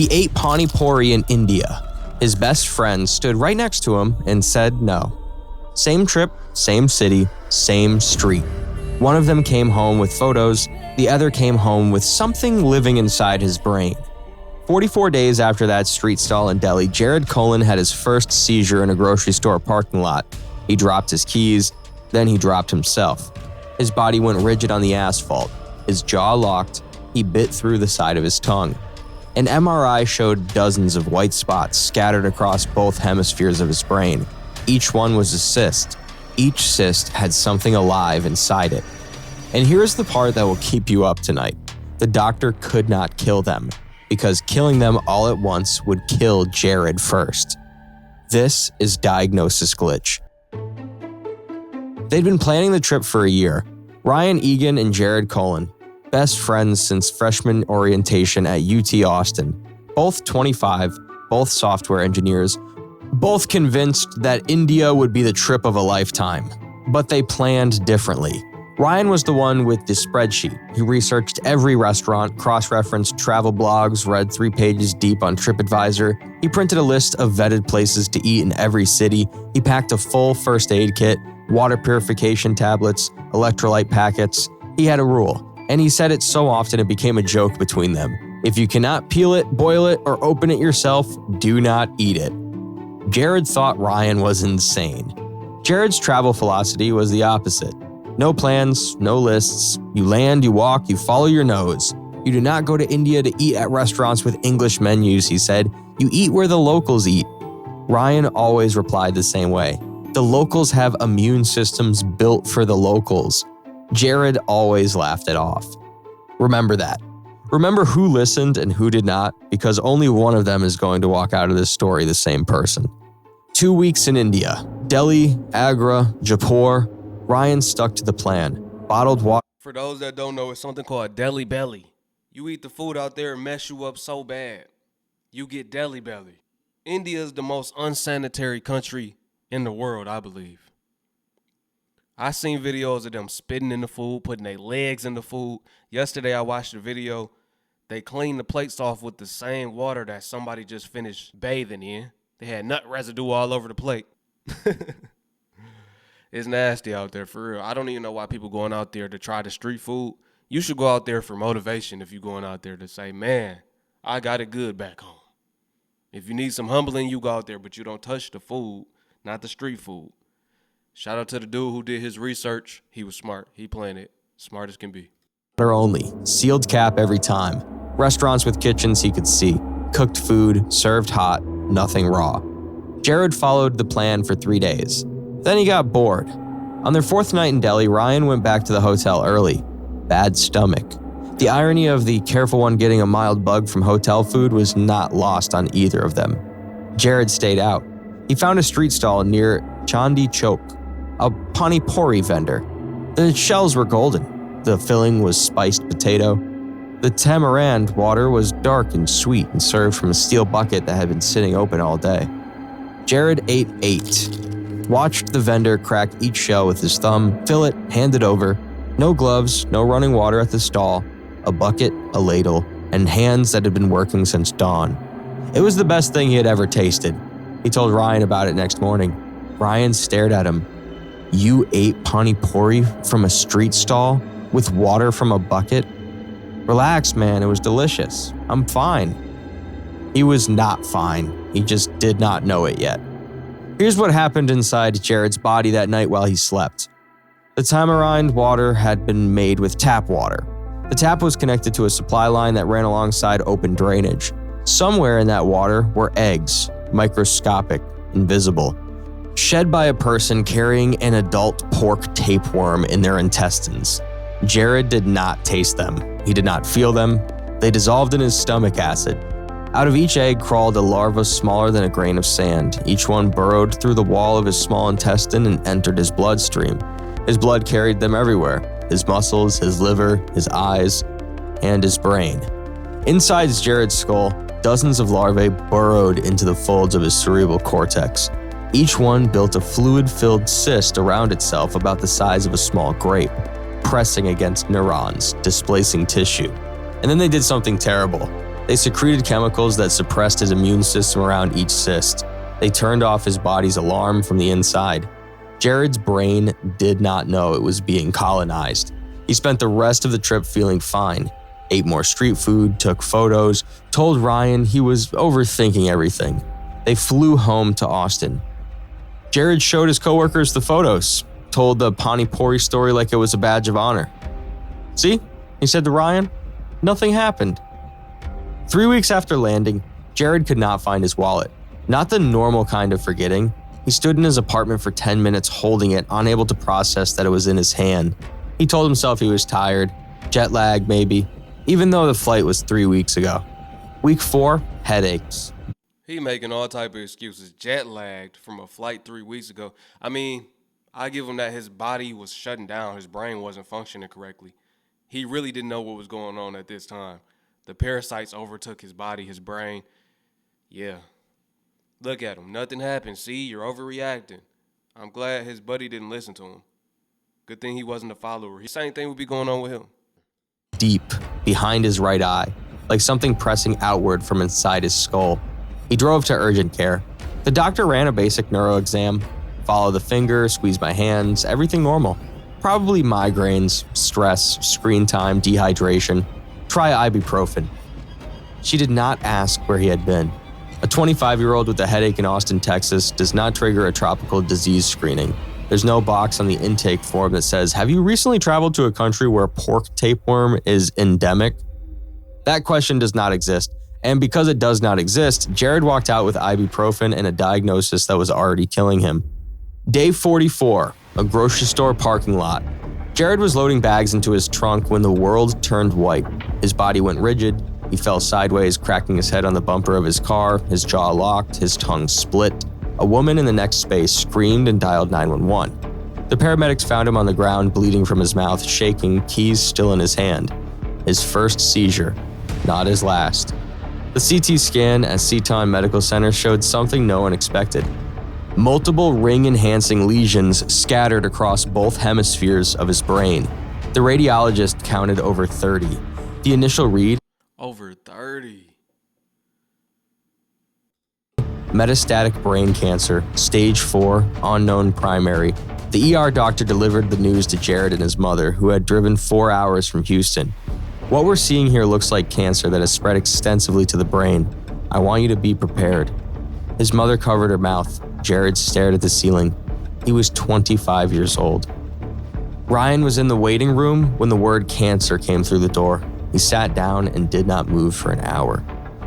He ate pani puri in India. His best friend stood right next to him and said no. Same trip, same city, same street. One of them came home with photos, the other came home with something living inside his brain. 44 days after that street stall in Delhi, Jared Cullen had his first seizure in a grocery store parking lot. He dropped his keys, then he dropped himself. His body went rigid on the asphalt. His jaw locked. He bit through the side of his tongue. An MRI showed dozens of white spots scattered across both hemispheres of his brain. Each one was a cyst. Each cyst had something alive inside it. And here's the part that will keep you up tonight. The doctor could not kill them, because killing them all at once would kill Jared first. This is Diagnosis Glitch. They'd been planning the trip for a year. Ryan Egan and Jared Cullen, best friends since freshman orientation at UT Austin. Both 25, both software engineers, both convinced that India would be the trip of a lifetime. But they planned differently. Ryan was the one with the spreadsheet. He researched every restaurant, cross-referenced travel blogs, read 3 pages deep on TripAdvisor. He printed a list of vetted places to eat in every city. He packed a full first aid kit, water purification tablets, electrolyte packets. He had a rule, and he said it so often it became a joke between them. If you cannot peel it, boil it, or open it yourself, do not eat it. Jared thought Ryan was insane. Jared's travel philosophy was the opposite. No plans, no lists. You land, you walk, you follow your nose. You do not go to India to eat at restaurants with English menus, he said. You eat where the locals eat. Ryan always replied the same way. The locals have immune systems built for the locals. Jared always laughed it off. Remember that. Remember who listened and who did not, because only one of them is going to walk out of this story the same person. 2 weeks in India. Delhi, Agra, Jaipur. Ryan stuck to the plan. Bottled water. For those that don't know, it's something called Delhi belly. You eat the food out there and mess you up so bad, you get Delhi belly. India is the most unsanitary country in the world, I believe. I seen videos of them spitting in the food, putting their legs in the food. Yesterday I watched a video. They cleaned the plates off with the same water that somebody just finished bathing in. They had nut residue all over the plate. It's nasty out there, for real. I don't even know why people going out there to try the street food. You should go out there for motivation if you're going out there to say, man, I got it good back home. If you need some humbling, you go out there, but you don't touch the food, not the street food. Shout out to the dude who did his research. He was smart. He planned it. Smart as can be. Only. Sealed cap every time. Restaurants with kitchens he could see. Cooked food, served hot, nothing raw. Jared followed the plan for 3 days. Then he got bored. On their 4th night in Delhi, Ryan went back to the hotel early. Bad stomach. The irony of the careful one getting a mild bug from hotel food was not lost on either of them. Jared stayed out. He found a street stall near Chandi Chowk, a pani puri vendor. The shells were golden. The filling was spiced potato. The tamarind water was dark and sweet and served from a steel bucket that had been sitting open all day. Jared ate 8. Watched the vendor crack each shell with his thumb, fill it, hand it over. No gloves, no running water at the stall, a bucket, a ladle, and hands that had been working since dawn. It was the best thing he had ever tasted. He told Ryan about it next morning. Ryan stared at him. You ate pani puri from a street stall with water from a bucket? Relax, man, it was delicious. I'm fine. He was not fine. He just did not know it yet. Here's what happened inside Jared's body that night while he slept. The tamarind water had been made with tap water. The tap was connected to a supply line that ran alongside open drainage. Somewhere in that water were eggs, microscopic, invisible, shed by a person carrying an adult pork tapeworm in their intestines. Jared did not taste them. He did not feel them. They dissolved in his stomach acid. Out of each egg crawled a larva smaller than a grain of sand. Each one burrowed through the wall of his small intestine and entered his bloodstream. His blood carried them everywhere. His muscles, his liver, his eyes, and his brain. Inside Jared's skull, dozens of larvae burrowed into the folds of his cerebral cortex. Each one built a fluid-filled cyst around itself about the size of a small grape, pressing against neurons, displacing tissue. And then they did something terrible. They secreted chemicals that suppressed his immune system around each cyst. They turned off his body's alarm from the inside. Jared's brain did not know it was being colonized. He spent the rest of the trip feeling fine, ate more street food, took photos, told Ryan he was overthinking everything. They flew home to Austin. Jared showed his coworkers the photos, told the Pani Puri story like it was a badge of honor. "See," he said to Ryan, "nothing happened." 3 weeks after landing, Jared could not find his wallet. Not the normal kind of forgetting. He stood in his apartment for 10 minutes holding it, unable to process that it was in his hand. He told himself he was tired, jet lag maybe, even though the flight was 3 weeks ago. Week 4, headaches. He making all type of excuses. Jet lagged from a flight 3 weeks ago. I mean, I give him that his body was shutting down. His brain wasn't functioning correctly. He really didn't know what was going on at this time. The parasites overtook his body, his brain. Yeah. Look at him. Nothing happened. See, you're overreacting. I'm glad his buddy didn't listen to him. Good thing he wasn't a follower. The same thing would be going on with him. Deep behind his right eye, like something pressing outward from inside his skull. He drove to urgent care. The doctor ran a basic neuro exam. Follow the finger, squeeze my hands, everything normal. Probably migraines, stress, screen time, dehydration. Try ibuprofen. She did not ask where he had been. A 25-year-old with a headache in Austin, Texas does not trigger a tropical disease screening. There's no box on the intake form that says, "Have you recently traveled to a country where pork tapeworm is endemic?" That question does not exist. And because it does not exist, Jared walked out with ibuprofen and a diagnosis that was already killing him. Day 44, a grocery store parking lot. Jared was loading bags into his trunk when the world turned white. His body went rigid. He fell sideways, cracking his head on the bumper of his car, his jaw locked, his tongue split. A woman in the next space screamed and dialed 911. The paramedics found him on the ground, bleeding from his mouth, shaking, keys still in his hand. His first seizure, not his last. The CT scan at Seton Medical Center showed something no one expected. Multiple ring-enhancing lesions scattered across both hemispheres of his brain. The radiologist counted over 30. The initial read, Over 30. metastatic brain cancer, stage 4, unknown primary. The ER doctor delivered the news to Jared and his mother, who had driven 4 hours from Houston. "What we're seeing here looks like cancer that has spread extensively to the brain. I want you to be prepared." His mother covered her mouth. Jared stared at the ceiling. He was 25 years old. Ryan was in the waiting room when the word cancer came through the door. He sat down and did not move for an hour.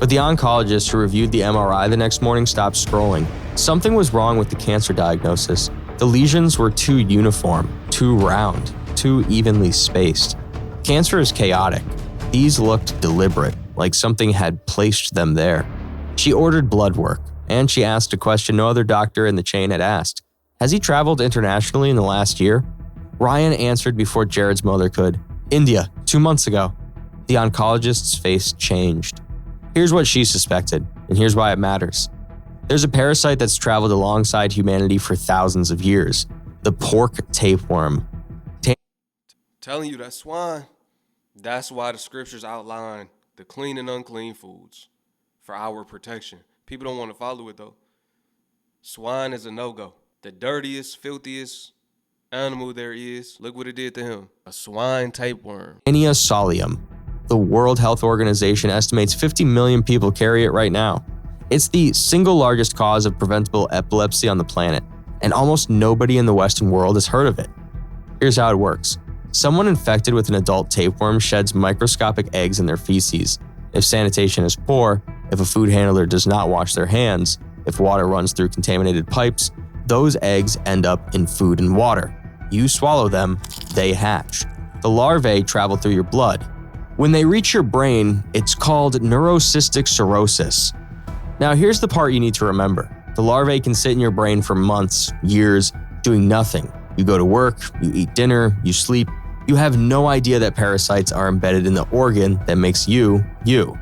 But the oncologist who reviewed the MRI the next morning stopped scrolling. Something was wrong with the cancer diagnosis. The lesions were too uniform, too round, too evenly spaced. Cancer is chaotic. These looked deliberate, like something had placed them there. She ordered blood work, and she asked a question no other doctor in the chain had asked. "Has he traveled internationally in the last year?" Ryan answered before Jared's mother could. "India, 2 months ago." The oncologist's face changed. Here's what she suspected, and here's why it matters. There's a parasite that's traveled alongside humanity for thousands of years. The pork tapeworm. Telling you, that's swine. That's why the scriptures outline the clean and unclean foods for our protection. People don't want to follow it though. Swine is a no-go. The dirtiest, filthiest animal there is. Look what it did to him. A swine tapeworm. Taenia solium. The World Health Organization estimates 50 million people carry it right now. It's the single largest cause of preventable epilepsy on the planet, and almost nobody in the Western world has heard of it. Here's how it works. Someone infected with an adult tapeworm sheds microscopic eggs in their feces. If sanitation is poor, if a food handler does not wash their hands, if water runs through contaminated pipes, those eggs end up in food and water. You swallow them, they hatch. The larvae travel through your blood. When they reach your brain, it's called neurocystic cirrhosis. Now here's the part you need to remember. The larvae can sit in your brain for months, years, doing nothing. You go to work, you eat dinner, you sleep. You have no idea that parasites are embedded in the organ that makes you, you.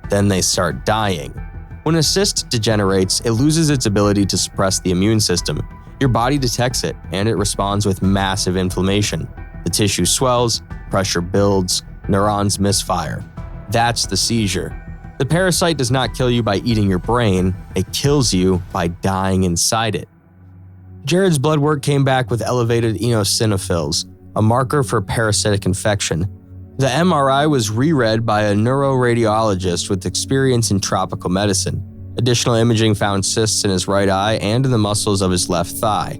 Then they start dying. When a cyst degenerates, it loses its ability to suppress the immune system. Your body detects it, and it responds with massive inflammation. The tissue swells, pressure builds, neurons misfire. That's the seizure. The parasite does not kill you by eating your brain, it kills you by dying inside it. Jared's blood work came back with elevated eosinophils, a marker for parasitic infection. The MRI was reread by a neuroradiologist with experience in tropical medicine. Additional imaging found cysts in his right eye and in the muscles of his left thigh.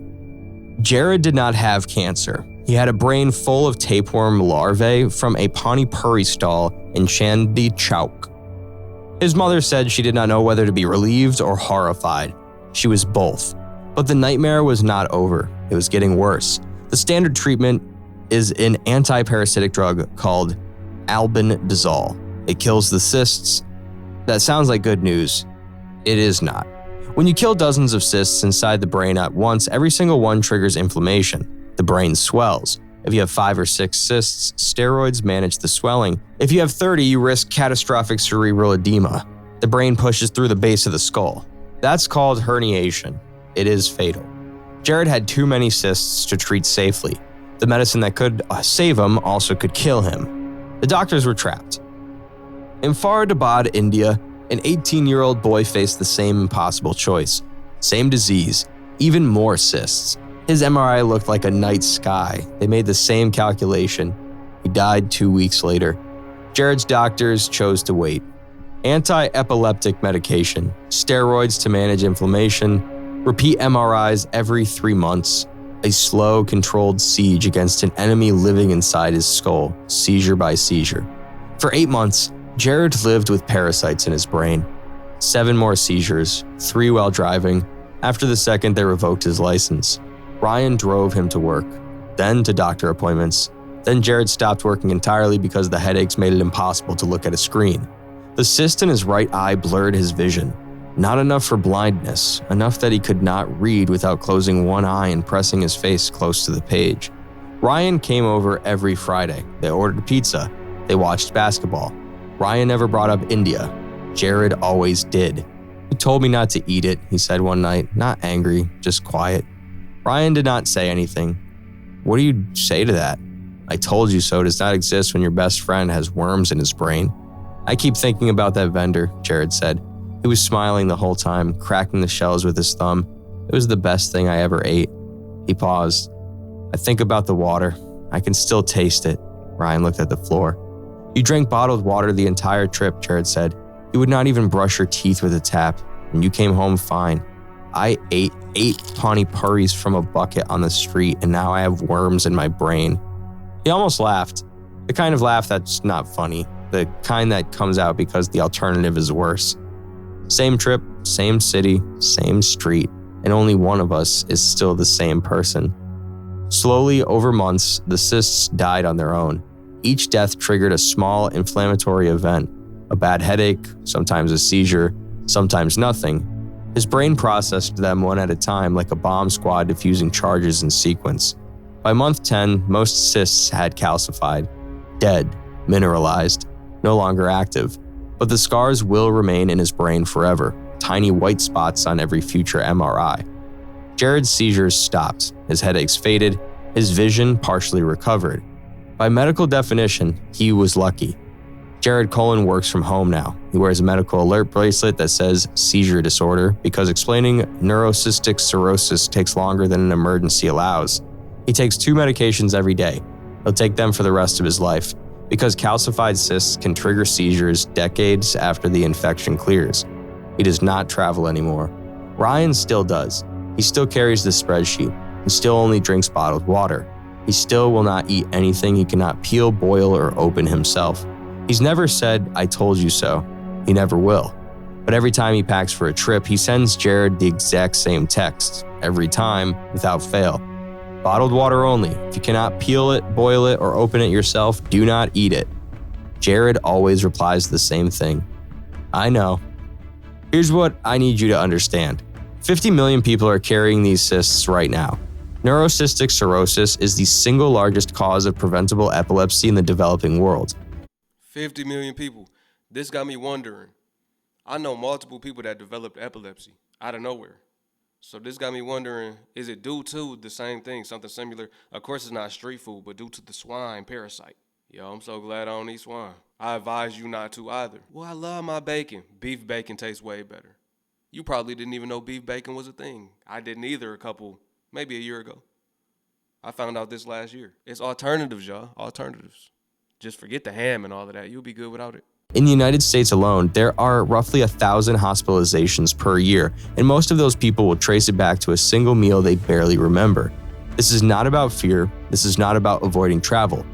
Jared did not have cancer. He had a brain full of tapeworm larvae from a Pani Puri stall in Chandni Chowk. His mother said she did not know whether to be relieved or horrified. She was both. But the nightmare was not over. It was getting worse. The standard treatment is an anti-parasitic drug called albendazole. It kills the cysts. That sounds like good news. It is not. When you kill dozens of cysts inside the brain at once, every single one triggers inflammation. The brain swells. If you have 5 or 6 cysts, steroids manage the swelling. If you have 30, you risk catastrophic cerebral edema. The brain pushes through the base of the skull. That's called herniation. It is fatal. Jared had too many cysts to treat safely. The medicine that could save him also could kill him. The doctors were trapped. In Faridabad, India, an 18-year-old boy faced the same impossible choice. Same disease, even more cysts. His MRI looked like a night sky. They made the same calculation. He died 2 weeks later. Jared's doctors chose to wait. Anti-epileptic medication, steroids to manage inflammation, repeat MRIs every 3 months, a slow, controlled siege against an enemy living inside his skull, seizure by seizure. For 8 months, Jared lived with parasites in his brain. 7 more seizures, 3 while driving. After the second, they revoked his license. Ryan drove him to work, then to doctor appointments. Then Jared stopped working entirely because the headaches made it impossible to look at a screen. The cyst in his right eye blurred his vision. Not enough for blindness, enough that he could not read without closing one eye and pressing his face close to the page. Ryan came over every Friday. They ordered pizza. They watched basketball. Ryan never brought up India. Jared always did. "He told me not to eat it," he said one night, not angry, just quiet. Ryan did not say anything. "What do you say to that?" "I told you so does not exist when your best friend has worms in his brain." "I keep thinking about that vendor," Jared said. He was smiling the whole time, cracking the shells with his thumb. "It was the best thing I ever ate." He paused. "I think about the water. I can still taste it." Ryan looked at the floor. "You drank bottled water the entire trip," Jared said. "You would not even brush your teeth with a tap, and you came home fine. I ate 8 Pani Puris from a bucket on the street, and now I have worms in my brain." He almost laughed. The kind of laugh that's not funny. The kind that comes out because the alternative is worse. Same trip, same city, same street, and only one of us is still the same person. Slowly, over months, the cysts died on their own. Each death triggered a small inflammatory event, a bad headache, sometimes a seizure, sometimes nothing. His brain processed them one at a time like a bomb squad diffusing charges in sequence. By month 10, most cysts had calcified, dead, mineralized, no longer active. But the scars will remain in his brain forever, tiny white spots on every future MRI. Jared's seizures stopped, his headaches faded, his vision partially recovered. By medical definition, he was lucky. Jared Cullen works from home now. He wears a medical alert bracelet that says seizure disorder because explaining neurocystic cirrhosis takes longer than an emergency allows. He takes 2 medications every day. He'll take them for the rest of his life because calcified cysts can trigger seizures decades after the infection clears. He does not travel anymore. Ryan still does. He still carries the spreadsheet. He still only drinks bottled water. He still will not eat anything he cannot peel, boil, or open himself. He's never said, "I told you so." He never will. But every time he packs for a trip, he sends Jared the exact same text, every time, without fail. "Bottled water only. If you cannot peel it, boil it, or open it yourself, do not eat it." Jared always replies the same thing. "I know." Here's what I need you to understand. 50 million people are carrying these cysts right now. Neurocystic cirrhosis is the single largest cause of preventable epilepsy in the developing world. 50 million people. This got me wondering. I know multiple people that developed epilepsy out of nowhere. So this got me wondering, is it due to the same thing, something similar? Of course, it's not street food, but due to the swine parasite. Yo, I'm so glad I don't eat swine. I advise you not to either. Well, I love my bacon. Beef bacon tastes way better. You probably didn't even know beef bacon was a thing. I didn't either maybe a year ago. I found out this last year. It's alternatives, y'all. Alternatives. Just forget the ham and all of that. You'll be good without it. In the United States alone, there are roughly 1,000 hospitalizations per year, and most of those people will trace it back to a single meal they barely remember. This is not about fear. This is not about avoiding travel.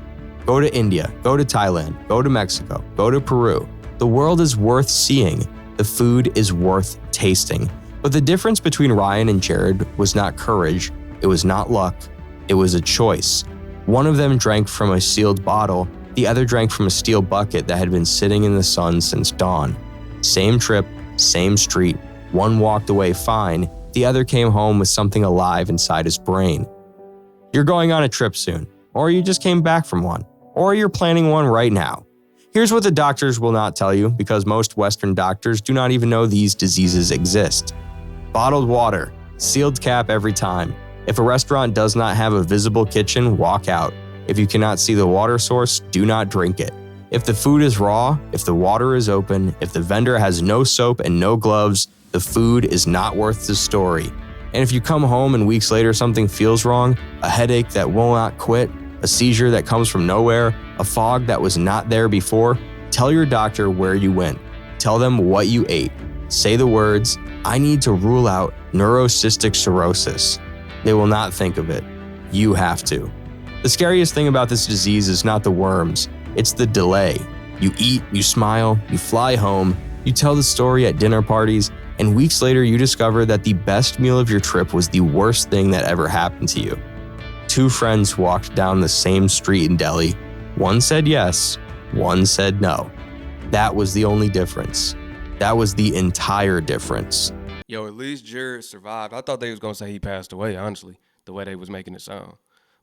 Go to India, go to Thailand, go to Mexico, go to Peru. The world is worth seeing. The food is worth tasting. But the difference between Ryan and Jared was not courage. It was not luck. It was a choice. One of them drank from a sealed bottle. The other drank from a steel bucket that had been sitting in the sun since dawn. Same trip, same street. One walked away fine. The other came home with something alive inside his brain. You're going on a trip soon, or you just came back from one, or you're planning one right now. Here's what the doctors will not tell you, because most Western doctors do not even know these diseases exist. Bottled water, sealed cap every time. If a restaurant does not have a visible kitchen, walk out. If you cannot see the water source, do not drink it. If the food is raw, if the water is open, if the vendor has no soap and no gloves, the food is not worth the story. And if you come home and weeks later something feels wrong, a headache that will not quit, a seizure that comes from nowhere, a fog that was not there before, tell your doctor where you went. Tell them what you ate. Say the words, "I need to rule out neurocystic cirrhosis." They will not think of it. You have to. The scariest thing about this disease is not the worms, it's the delay. You eat, you smile, you fly home, you tell the story at dinner parties, and weeks later you discover that the best meal of your trip was the worst thing that ever happened to you. Two friends walked down the same street in Delhi. One said yes, one said no. That was the only difference. That was the entire difference. Yo, at least Jared survived. I thought they was gonna say he passed away, honestly, the way they was making it sound.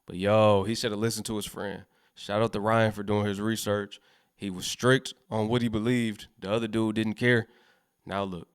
But yo, he should have listened to his friend. Shout out to Ryan for doing his research. He was strict on what he believed. The other dude didn't care. Now look.